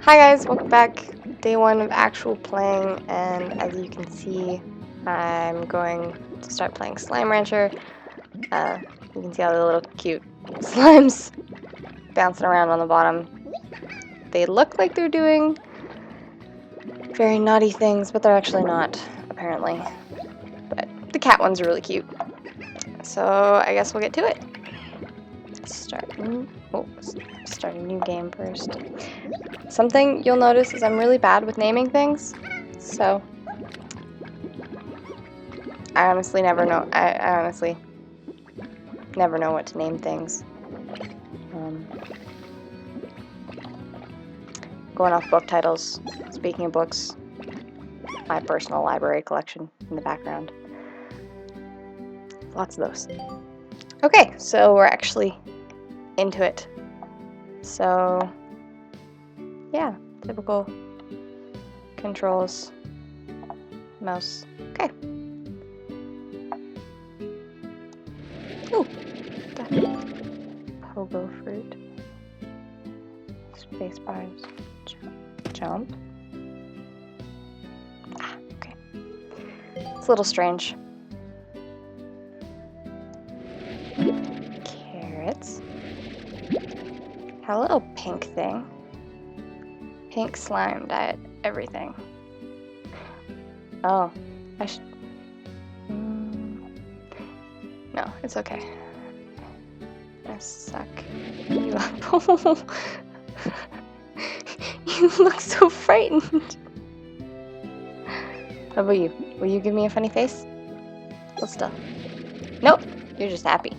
Hi guys, welcome back. Day one of actual playing, and as you can see, I'm going to start playing Slime Rancher. You can see all the little cute slimes bouncing around on the bottom. They look like they're doing very naughty things, but they're actually not, apparently. But the cat ones are really cute. So I guess we'll get to it. Start a new game first. Something you'll notice is I'm really bad with naming things, so I honestly never know. I honestly never know what to name things. Going off book titles. Speaking of books, my personal library collection in the background. Lots of those. Okay, so we're actually into it. So yeah, typical controls. Mouse. Okay. Ooh, pogo fruit. Space bars. Jump. Ah, okay. It's a little strange. Carrots. Hello, pink thing. Pink slime diet. Everything. Oh, I should. No, it's okay. I suck you up. You look so frightened. How about you? Will you give me a funny face? Hold still. Nope, you're just happy.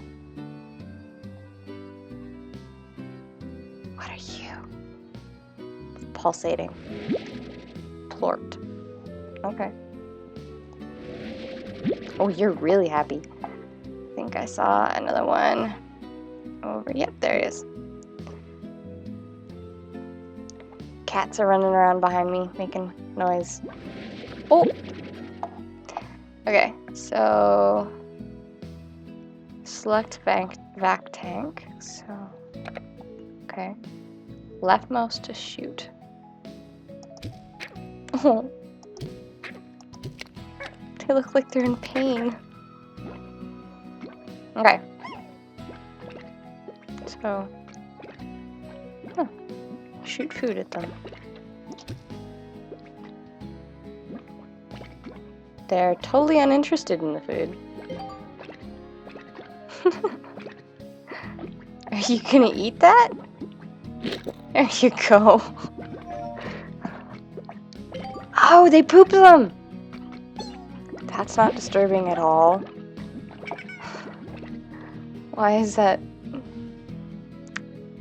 What are you? Pulsating. Plort. Okay. Oh, you're really happy. I think I saw another one over. Yep, there he is. Cats are running around behind me, making noise. Oh! Okay, so select vac tank. So, okay. Leftmost to shoot. Oh. They look like they're in pain. Okay. So, shoot food at them. They're totally uninterested in the food. Are you gonna eat that? There you go. Oh, they pooped them! That's not disturbing at all. Why is that?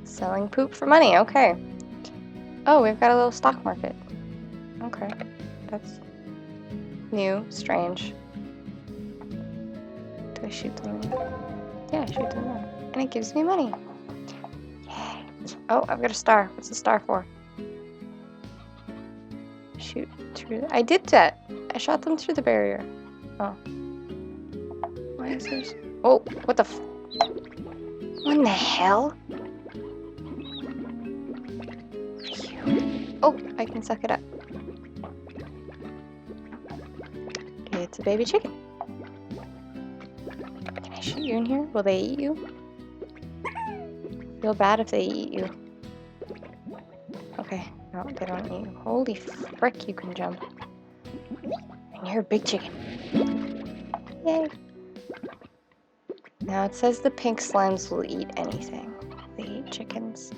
Selling poop for money, okay. Oh, we've got a little stock market. Okay, that's new, strange. Do I shoot them? Yeah, I shoot them now. And it gives me money. Yay. Oh, I've got a star. What's the star for? Shoot through. I did that. I shot them through the barrier. Oh. Why is this? Oh, what the what in the hell? Oh, I can suck it up. Okay, it's a baby chicken. Can I shoot you in here? Will they eat you? Feel bad if they eat you. Okay, no, they don't eat you. Holy frick, you can jump. And you're a big chicken. Yay. Now it says the pink slimes will eat anything. They eat chickens.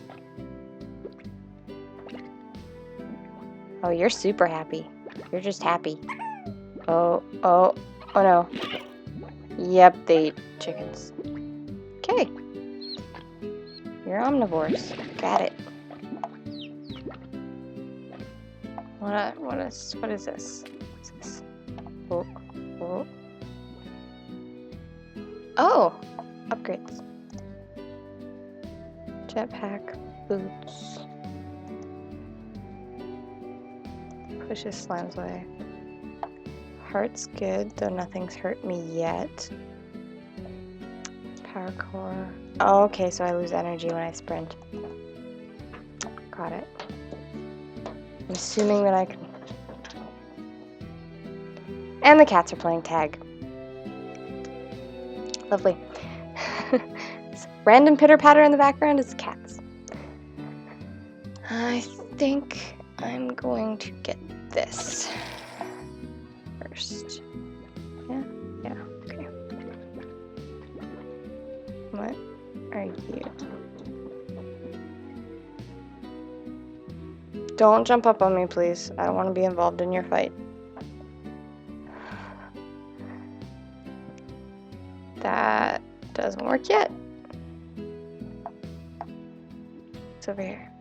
Oh, you're super happy. You're just happy. Oh no. Yep, they eat chickens. Okay. You're omnivores. Got it. What is this? What's this? Oh. Oh! Upgrades. Jetpack, boots. Pushes slimes away. Heart's good, though nothing's hurt me yet. Power core. Oh, okay, so I lose energy when I sprint. Got it. I'm assuming that I can... And the cats are playing tag. Lovely. Random pitter-patter in the background is the cats. I think I'm going to get this first. Yeah, okay. What are you? Don't jump up on me, please. I don't want to be involved in your fight. That doesn't work yet. It's over here.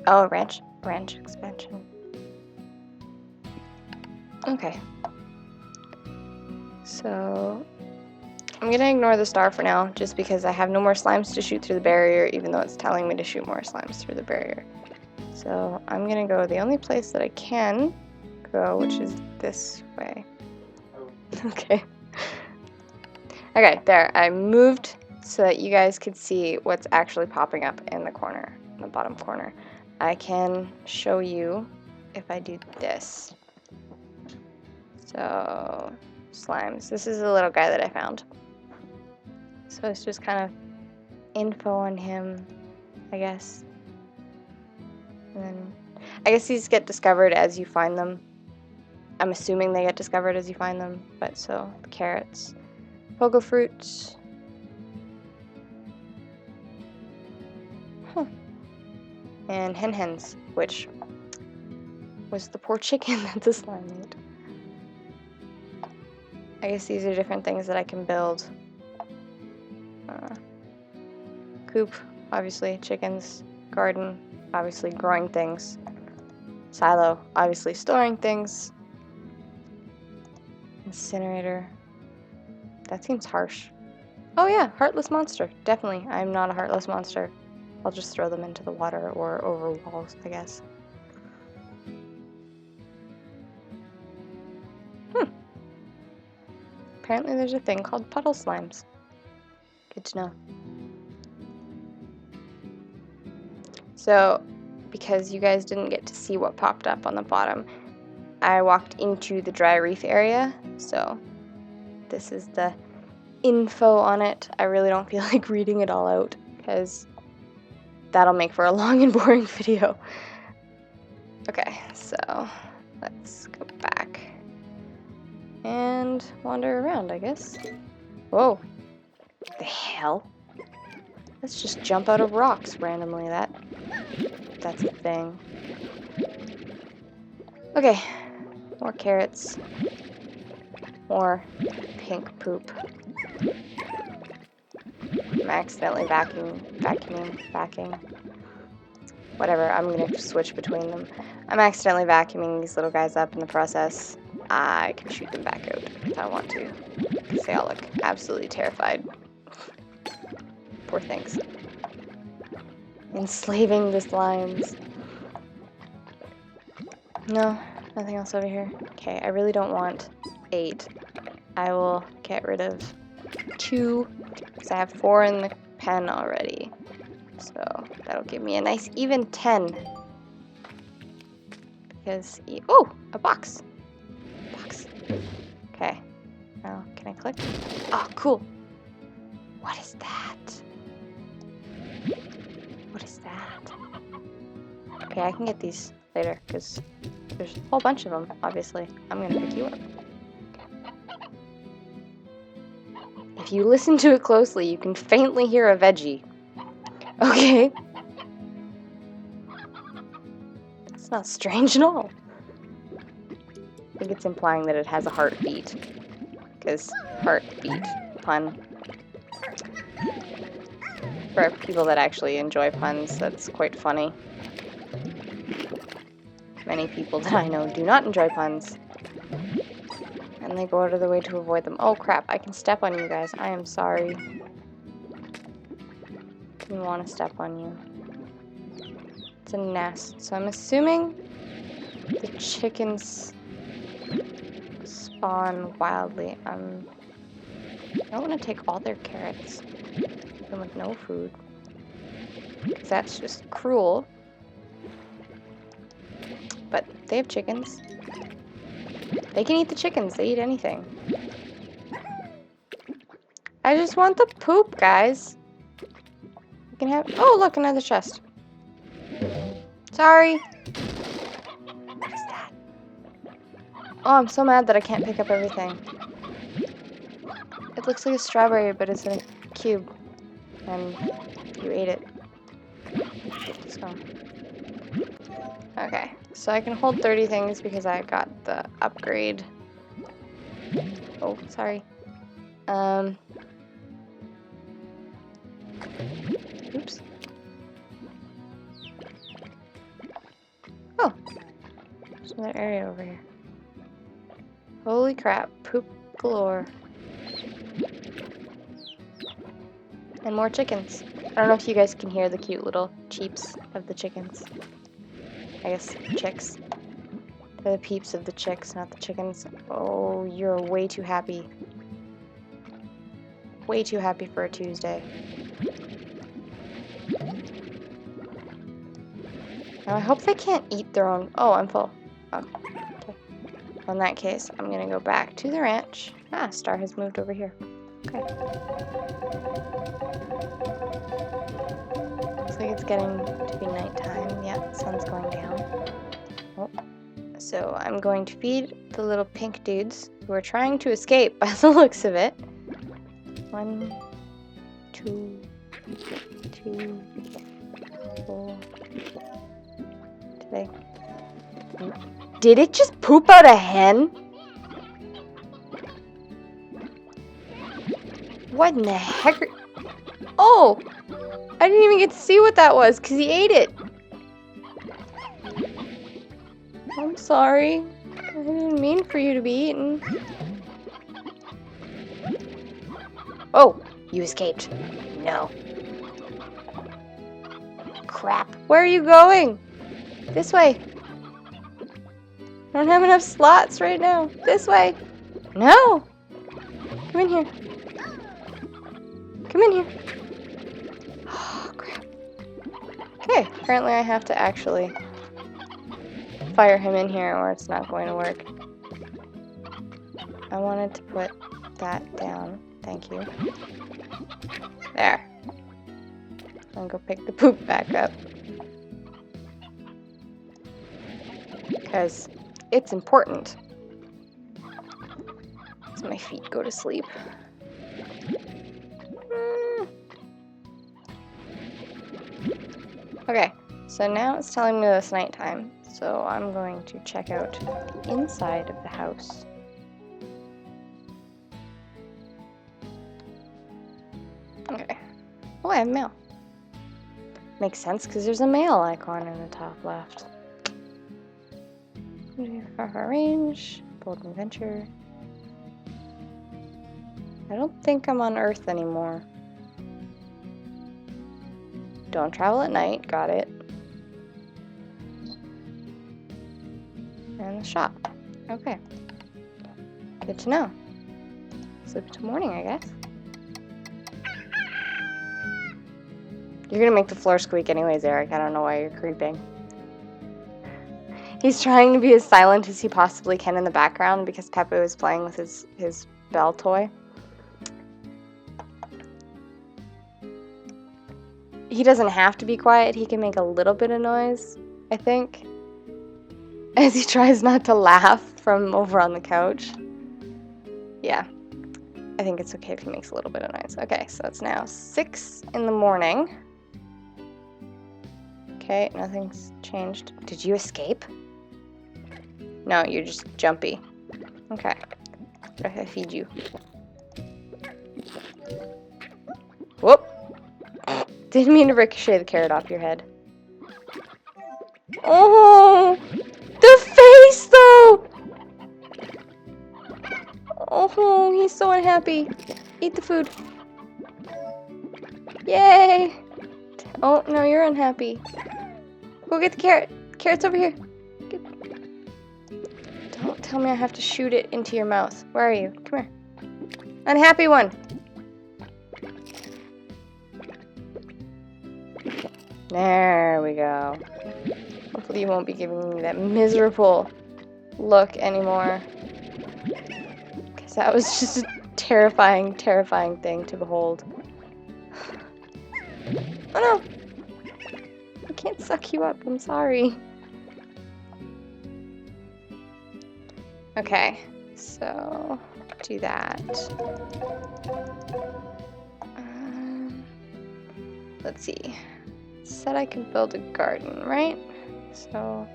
Oh, ranch expansion. Okay. So I'm gonna ignore the star for now, just because I have no more slimes to shoot through the barrier, even though it's telling me to shoot more slimes through the barrier. So I'm gonna go the only place that I can go, which is this way. Okay. Okay, there. I moved so that you guys could see what's actually popping up in the corner, in the bottom corner. I can show you if I do this. So, slimes. This is a little guy that I found. So it's just kind of info on him, I guess. And then, I guess these get discovered as you find them. I'm assuming they get discovered as you find them, but so, the carrots. Pogo fruits. Huh. And hens, which was the poor chicken that the slime ate. I guess these are different things that I can build. Coop, obviously, chickens. Garden, obviously growing things. Silo, obviously storing things. Incinerator. That seems harsh. Oh yeah, heartless monster. Definitely, I'm not a heartless monster. I'll just throw them into the water or over walls, I guess. Apparently there's a thing called puddle slimes. Good to know. So, because you guys didn't get to see what popped up on the bottom, I walked into the dry reef area, so this is the info on it. I really don't feel like reading it all out, because that'll make for a long and boring video. Okay, so let's go back and wander around, I guess. Whoa, what the hell? Let's just jump out of rocks randomly. That's a thing. Okay, more carrots. More pink poop. I'm accidentally vacuuming. Whatever, I'm gonna switch between them. I'm accidentally vacuuming these little guys up in the process. I can shoot them back out if I want to, because they all look absolutely terrified. Poor things. Enslaving the slimes. No, nothing else over here. Okay, I really don't want 8. I will get rid of 2, because I have 4 in the pen already. So that'll give me a nice even 10. Because, oh, a box. Okay. Now, can I click? Oh, cool. What is that? What is that? Okay, I can get these later, because there's a whole bunch of them, obviously. I'm gonna pick you up. If you listen to it closely, you can faintly hear a veggie. Okay. That's not strange at all. I think it's implying that it has a heartbeat. Because heartbeat, pun. For people that actually enjoy puns, that's quite funny. Many people that I know do not enjoy puns. And they go out of their way to avoid them. Oh crap, I can step on you guys. I am sorry. Didn't want to step on you. It's a nest. So I'm assuming the chickens spawn wildly. I don't want to take all their carrots. Too with no food. 'Cause that's just cruel. But they have chickens. They can eat the chickens. They eat anything. I just want the poop, guys. You can have... Oh, look, another chest. Sorry. What is that? Oh, I'm so mad that I can't pick up everything. It looks like a strawberry, but it's in a cube. And you ate it. So. Okay, so I can hold 30 things because I got the upgrade. Oh, sorry. Oops. Oh, there's another area over here. Holy crap, poop galore. And more chickens. I don't know if you guys can hear the cute little cheeps of the chickens. I guess chicks. They're the peeps of the chicks, not the chickens. Oh, you're way too happy. Way too happy for a Tuesday. Now I hope they can't eat their own... Oh, I'm full. Oh, okay. Well, in that case, I'm gonna go back to the ranch. Ah, Star has moved over here. Okay. Looks like it's getting to be nighttime. Yeah, the sun's going down. Oh. So I'm going to feed the little pink dudes who are trying to escape by the looks of it. 1, 2, 2, 4. Did it just poop out a hen? What in the heck? Oh! I didn't even get to see what that was because he ate it. I'm sorry. I didn't mean for you to be eaten. Oh, you escaped. No. Crap. Where are you going? This way. I don't have enough slots right now. This way. No. Come in here. Come in here. Oh, crap. Okay, apparently I have to actually fire him in here or it's not going to work. I wanted to put that down. Thank you. There. I'll go pick the poop back up. Because it's important. As my feet go to sleep. Okay, so now it's telling me that it's nighttime. So I'm going to check out the inside of the house. Okay. Oh, I have mail. Makes sense because there's a mail icon in the top left. Far range, bold adventure. I don't think I'm on Earth anymore. Don't travel at night, got it. And the shop. Okay. Good to know. Sleep till morning, I guess. You're gonna make the floor squeak anyways, Eric. I don't know why you're creeping. He's trying to be as silent as he possibly can in the background because Pepe was playing with his bell toy. He doesn't have to be quiet. He can make a little bit of noise, I think, as he tries not to laugh from over on the couch. Yeah, I think it's okay if he makes a little bit of noise. Okay, so it's now 6 in the morning. Okay, nothing's changed. Did you escape? No, you're just jumpy. Okay. What if I feed you? Whoop! Didn't mean to ricochet the carrot off your head. Oh! The face, though! Oh, he's so unhappy. Eat the food. Yay! Oh, no, you're unhappy. Go get the carrot. Carrot's over here. Don't tell me I have to shoot it into your mouth. Where are you? Come here. Unhappy one. There we go. Hopefully you won't be giving me that miserable look anymore. Because that was just a terrifying, terrifying thing to behold. Oh no! I can't suck you up, I'm sorry. Okay, so do that. Let's see. It said I could build a garden, right? So,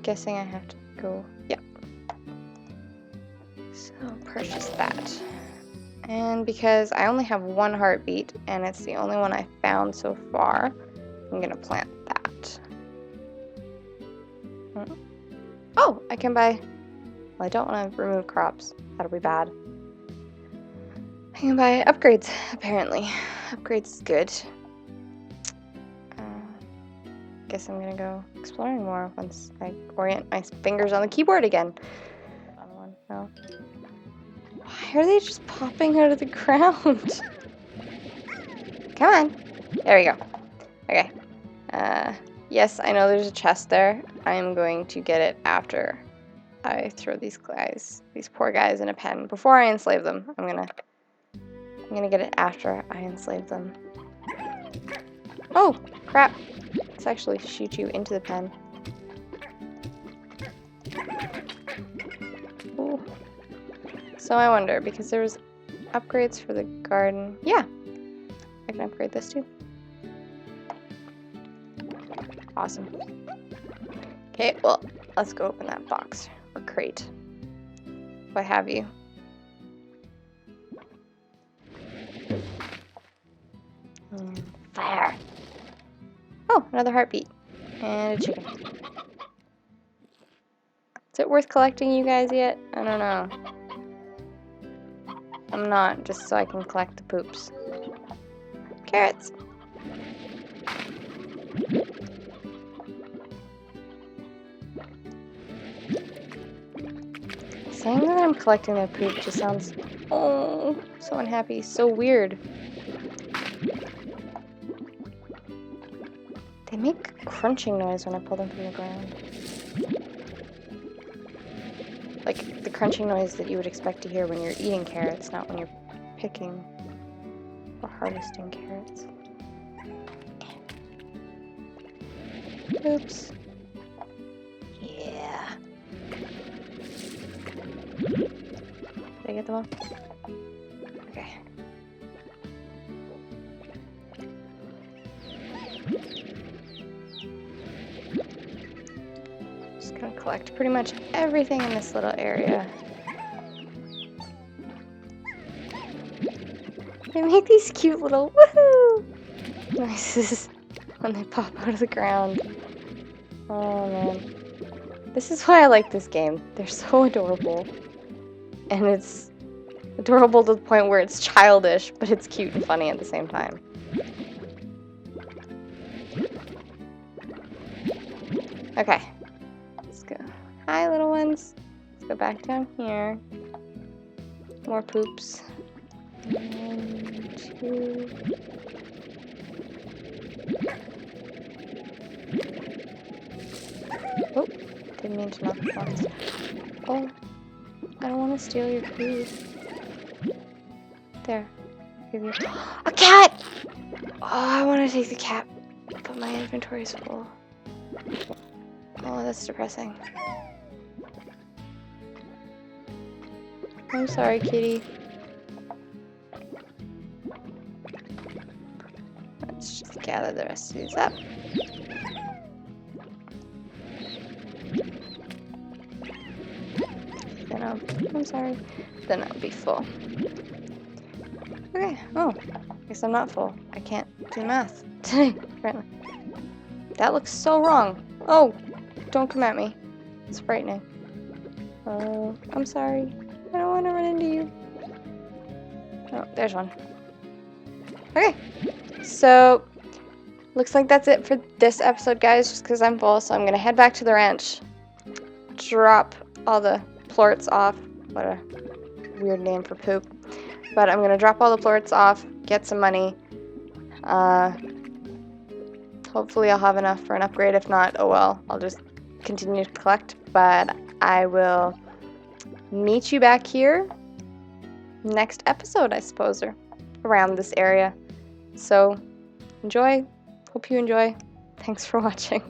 guessing I have to go. Yeah. So purchase that. And because I only have one heartbeat and it's the only one I found so far, I'm gonna plant that. Oh, I can buy. Well, I don't want to remove crops. That'll be bad. I can buy upgrades, apparently. Upgrades is good. Guess I'm gonna go exploring more once I orient my fingers on the keyboard again. No. Why are they just popping out of the ground? Come on. There we go. Okay. Yes, I know there's a chest there. I am going to get it after I throw these poor guys in a pen. Before I enslave them, I'm gonna get it after I enslave them. Oh, crap. Let's actually shoot you into the pen. Ooh. So I wonder, because there's upgrades for the garden. Yeah, I can upgrade this too. Awesome. Okay, well, let's go open that box or crate. What have you? Fire. Oh, another heartbeat. And a chicken. Is it worth collecting you guys yet? I don't know. I'm not, just so I can collect the poops. Carrots. Saying that I'm collecting their poop just sounds, oh, so unhappy, so weird. They make a crunching noise when I pull them from the ground. Like the crunching noise that you would expect to hear when you're eating carrots, not when you're picking or harvesting carrots. Oops. Yeah. Did I get them all? Okay. Just gonna collect pretty much everything in this little area. They make these cute little woohoo noises when they pop out of the ground. Oh man. This is why I like this game. They're so adorable. And it's adorable to the point where it's childish, but it's cute and funny at the same time. Okay. Let's go. Hi, little ones. Let's go back down here. More poops. 1, 2. Oh, didn't mean to knock the box. Oh, I don't want to steal your food. There. Give you a cat! Oh, I want to take the cat, but my inventory is full. Oh, that's depressing. I'm sorry, kitty. Let's just gather the rest of these up. Then I'm sorry. Then I'll be full. Okay. Oh, I guess I'm not full. I can't do math today, apparently. That looks so wrong. Oh, don't come at me. It's frightening. Oh, I'm sorry. I don't want to run into you. Oh, there's one. Okay. So, looks like that's it for this episode, guys, just because I'm full. So I'm going to head back to the ranch. Drop all the plorts off. What a weird name for poop. But I'm going to drop all the plorts off, get some money, Hopefully I'll have enough for an upgrade. If not, oh well, I'll just continue to collect. But I will meet you back here next episode, I suppose, or around this area. So enjoy. Hope you enjoy. Thanks for watching.